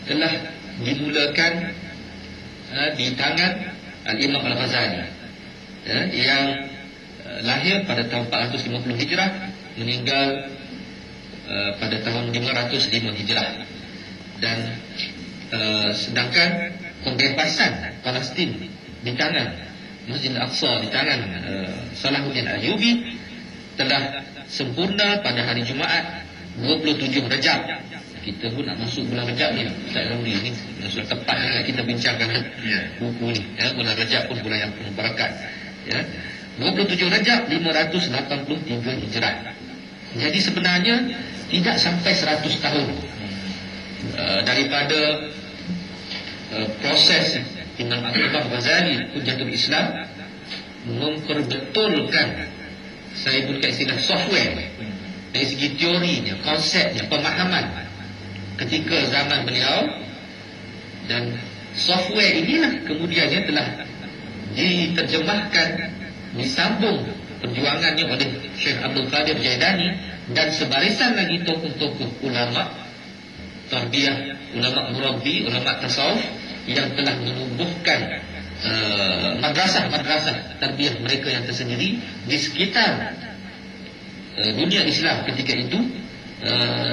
telah dimulakan di tangan Al-Imam Al-Ghazali, yang lahir pada tahun 450 Hijrah, meninggal pada tahun 505 Hijrah. Dan sedangkan pembebasan Palestin di tangan Masjid Al-Aqsa, di tangan Salahuddin Ayyubi, telah sempurna pada hari Jumaat 27 Rajab. Kita pun nak masuk bulan Rajab ni, Ustaz Ramli, ni sudah tepat kita bincangkan buku ni, bulan Rajab pun bulan yang penuh barakat, 27 Rajab 583 Hijrah. Jadi sebenarnya tidak sampai 100 tahun daripada proses Imam Ghazali Hujjatul Islam memperbetulkan, saya gunakan istilah software, dari segi teorinya, konsepnya, pemahaman ketika zaman beliau. Dan software inilah kemudiannya telah diterjemahkan, disambung perjuangannya oleh Syekh Abdul Qadir Jailani dan sebarisan lagi tokoh-tokoh ulama tarbiyah, ulama murabbi, ulama tasawuf yang telah menumbuhkan madrasah-madrasah tarbiyah mereka yang tersendiri di sekitar dunia Islam ketika itu.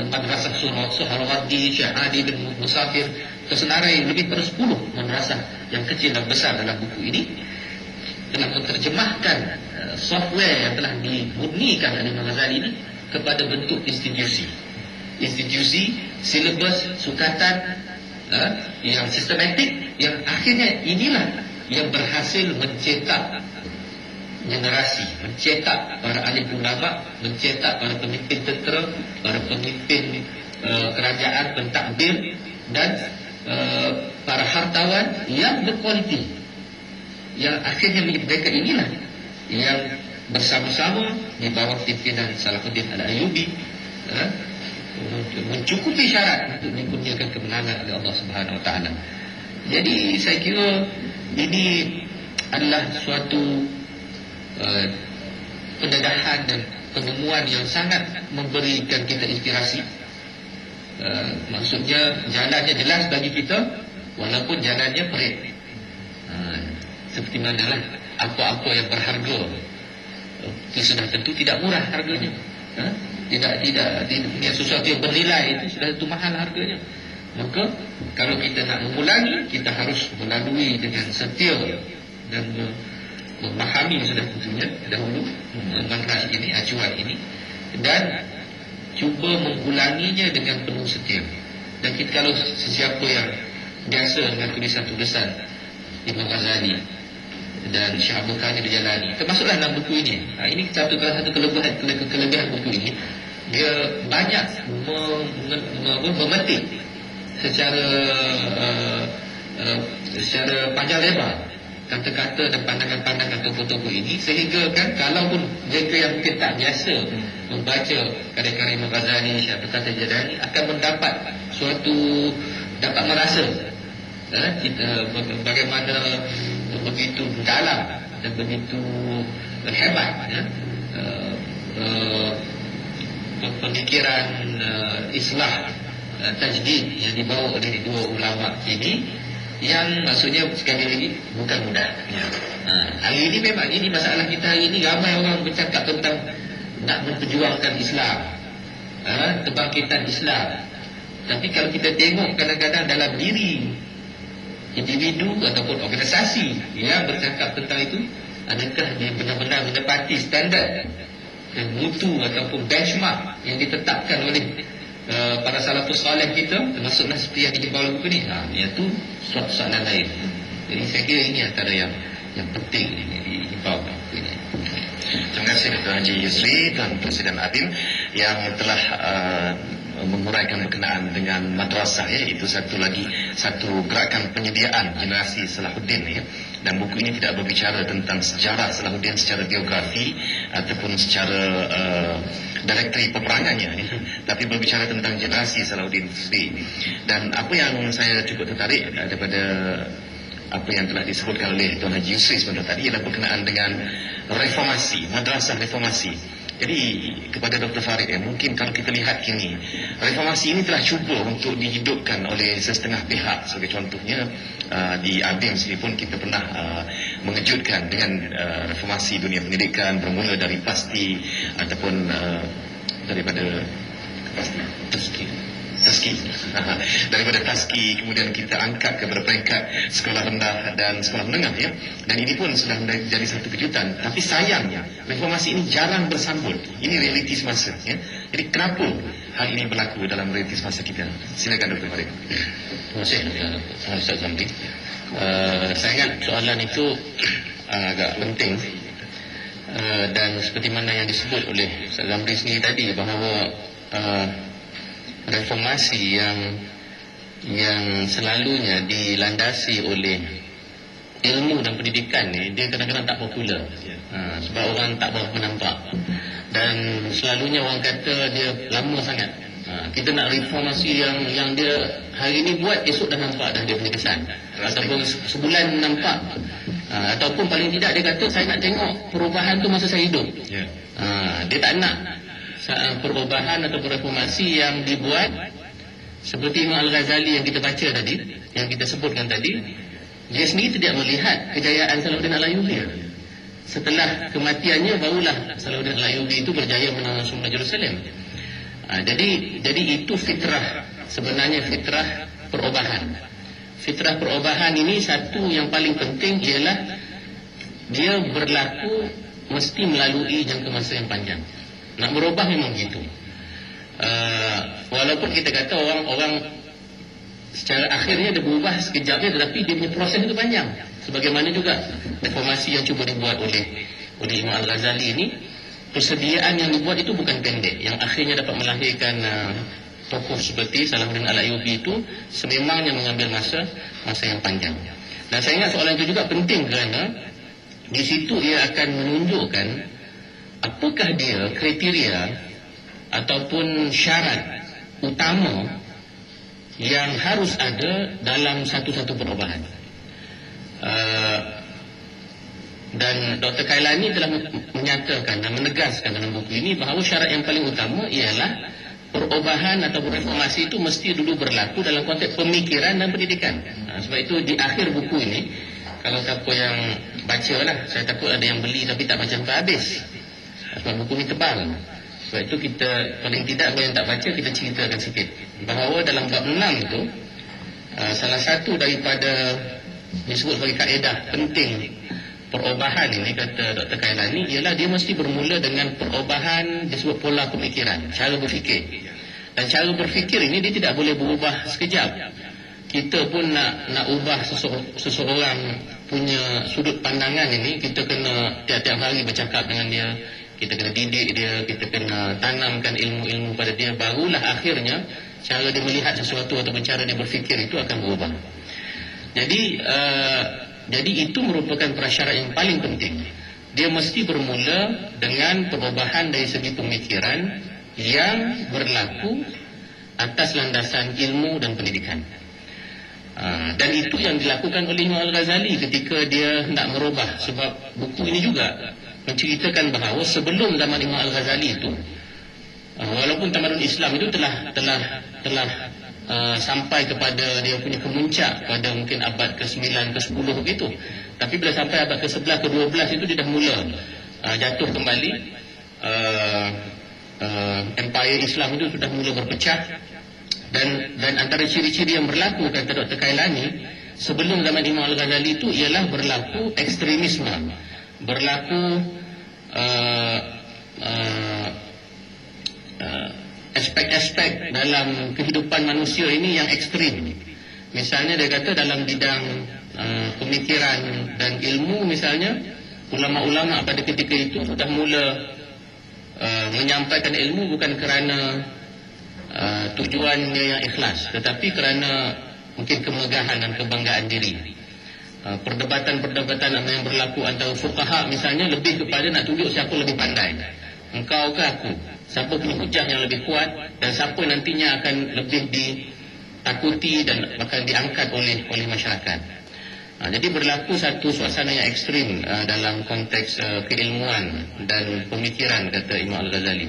Madrasah Suhrawardi, Syekh Adi bin Musafir, tersenarai lebih pada 10 madrasah yang kecil dan besar dalam buku ini, telah menerjemahkan software yang telah dimurnikan oleh Imam Ghazali ini kepada bentuk institusi, silabus, sukatan yang sistematik, yang akhirnya inilah yang berhasil mencetak generasi, mencetak para alim ulama, mencetak para pemimpin tentera, para pemimpin kerajaan, pentadbir, dan para hartawan yang berkualiti, yang akhirnya mereka inilah yang bersama-sama di bawah pimpinan Salahuddin Al-Ayyubi mencukupi syarat untuk dikurniakan kemenangan oleh Allah Subhanahu Wa Taala. Jadi saya kira ini adalah suatu pendedahan dan penemuan yang sangat memberikan kita inspirasi. Maksudnya jalannya jelas bagi kita, walaupun jalannya perit. Seperti manalah apa-apa yang berharga itu sudah tentu tidak murah harganya. Tidak sesuatu yang bernilai itu sudah tentu mahal harganya. Maka kalau kita nak mengulangi, kita harus melalui dengan setia dan memahami sudah tentunya dahulu manhaj ini, acuan ini, dan cuba mengulanginya dengan penuh setia. Dan kita, kalau sesiapa yang biasa dengan tulisan-tulisan Imam Ghazali dan Syekh Abdul Qadir Jailani, termasuklah dalam buku ini, ini satu kelebihan buku ini, dia banyak memetik secara panjang lebar kata-kata dan pandangan-pandangan tokoh-tokoh ini, sehingga kan kalaupun mereka yang mungkin tak biasa membaca karya-karya Imam Ghazali, Syekh Abdul Qadir Jailani, akan dapat merasa kita bagaimana begitu dalam dan begitu hebat pemikiran islah, tajdid yang dibawa oleh dua ulama ini, yang maksudnya sekali lagi bukan mudah. Hari ini memang ini masalah kita hari ini, ramai orang bercakap tentang nak memperjuangkan Islam, kebangkitan Islam. Tapi kalau kita tengok kadang-kadang dalam diri individu ataupun organisasi yang bercakap tentang itu, adakah dia benar-benar menepati standard dan mutu ataupun benchmark yang ditetapkan oleh para salafus salih kita, termasuklah seperti yang dibawa buku ni, iaitu suatu soalan lain. Jadi saya kira ini antara yang penting di bawa buku ini. Terima kasih Dr. Haji Yusri dan Presiden Adim yang telah menguraikan berkenaan dengan madrasah, itu satu gerakan penyediaan generasi Salahuddin Dan buku ini tidak berbicara tentang sejarah Salahuddin secara biografi ataupun secara direktori peperangannya, tapi berbicara tentang generasi Salahuddin sendiri. Dan apa yang saya cukup tertarik daripada apa yang telah disebutkan oleh Tuan Haji Yusri sebentar tadi ialah berkenaan dengan reformasi, madrasah reformasi, Jadi kepada Dr. Farid, mungkin kalau kita lihat kini, reformasi ini telah cuba untuk dihidupkan oleh setengah pihak. Sebagai contohnya di ABIM sendiri pun kita pernah mengejutkan dengan reformasi dunia pendidikan, bermula dari pasti ataupun daripada pasti Taski. Daripada Taski kemudian kita angkat kepada peringkat sekolah rendah dan sekolah menengah, ya. Dan ini pun sudah menjadi satu kejutan. Tapi sayangnya reformasi ini jarang bersambut. Ini realiti semasa, ya. Jadi kenapa hal ini berlaku dalam realiti semasa kita? Silakan Dr. Farid. Terima kasih Ustaz Zamri. Saya ingat soalan itu agak penting, dan seperti mana yang disebut oleh Ustaz Zamri sendiri tadi, bahawa reformasi yang selalunya dilandasi oleh ilmu dan pendidikan ni, dia kadang-kadang tak popular, sebab orang tak berapa nampak, dan selalunya orang kata dia lama sangat. Kita nak reformasi yang dia hari ni buat, esok dah nampak dah dia punya kesan, ataupun sebulan nampak, ataupun paling tidak dia kata saya nak tengok perubahan tu masa saya hidup. Dia tak nak perubahan atau reformasi yang dibuat seperti Imam Al-Ghazali yang kita baca tadi, yang kita sebutkan tadi. Dia sendiri tidak melihat kejayaan Salahuddin Al-Ayyubi. Setelah kematiannya barulah Salahuddin Al-Ayyubi itu berjaya menang Sunnah Jerusalem. Jadi itu fitrah, sebenarnya fitrah perubahan. Fitrah perubahan ini satu yang paling penting ialah dia berlaku mesti melalui jangka masa yang panjang. Nak berubah memang begitu. Walaupun kita kata orang secara akhirnya dia berubah sekejapnya, tetapi dia punya proses itu panjang. Sebagaimana juga reformasi yang cuba dibuat oleh Imam Al-Ghazali ini, persediaan yang dibuat itu bukan pendek, yang akhirnya dapat melahirkan tokoh seperti Salahuddin Al-Ayyubi itu sememangnya mengambil masa yang panjang. Dan saya ingat soalan itu juga penting kerana di situ ia akan menunjukkan apakah dia kriteria ataupun syarat utama yang harus ada dalam satu-satu perubahan. Dan Dr. Kailani telah menyatakan dan menegaskan dalam buku ini bahawa syarat yang paling utama ialah perubahan atau reformasi itu mesti dulu berlaku dalam konteks pemikiran dan pendidikan. Sebab itu di akhir buku ini, kalau siapa yang baca lah, saya takut ada yang beli tapi tak baca sampai habis, sebab buku ni tebal. Sebab itu kita paling tidak, kalau yang tak baca, kita ceritakan sikit bahawa dalam bab 6 itu salah satu daripada disebut sebagai kaedah penting perubahan ini, kata Dr. Kailani, ialah dia mesti bermula dengan perubahan disebut pola pemikiran, cara berfikir. Dan cara berfikir ini dia tidak boleh berubah sekejap. Kita pun nak ubah seseorang punya sudut pandangan ini, kita kena tiap-tiap hari bercakap dengan dia, kita kena didik dia, kita kena tanamkan ilmu-ilmu pada dia, barulah akhirnya cara dia melihat sesuatu ataupun cara dia berfikir itu akan berubah. Jadi itu merupakan prasyarat yang paling penting. Dia mesti bermula dengan perubahan dari segi pemikiran yang berlaku atas landasan ilmu dan pendidikan. Dan itu yang dilakukan oleh Imam Al-Ghazali ketika dia nak merubah. Sebab buku ini juga menceritakan bahawa sebelum zaman Imam Al-Ghazali itu, walaupun tamadun Islam itu telah sampai kepada dia punya kemuncak pada mungkin abad ke-9 ke-10 begitu, tapi bila sampai abad ke-11 ke-12 itu dia dah mula jatuh kembali. Empire Islam itu sudah mula berpecah, dan antara ciri-ciri yang berlaku, kata Dr. Kailani, sebelum zaman Imam Al-Ghazali itu ialah berlaku ekstremisme, berlaku aspek-aspek dalam kehidupan manusia ini yang ekstrim. Misalnya dia kata dalam bidang pemikiran dan ilmu, misalnya ulama-ulama pada ketika itu sudah mula menyampaikan ilmu bukan kerana tujuannya yang ikhlas, tetapi kerana mungkin kemegahan dan kebanggaan diri. Perdebatan-perdebatan yang berlaku antara fuqaha misalnya lebih kepada nak tunjuk siapa lebih pandai, engkau ke aku, siapa punya hujah yang lebih kuat, dan siapa nantinya akan lebih ditakuti dan akan diangkat oleh masyarakat. Jadi berlaku satu suasana yang ekstrim dalam konteks keilmuan dan pemikiran, kata Imam Al-Ghazali.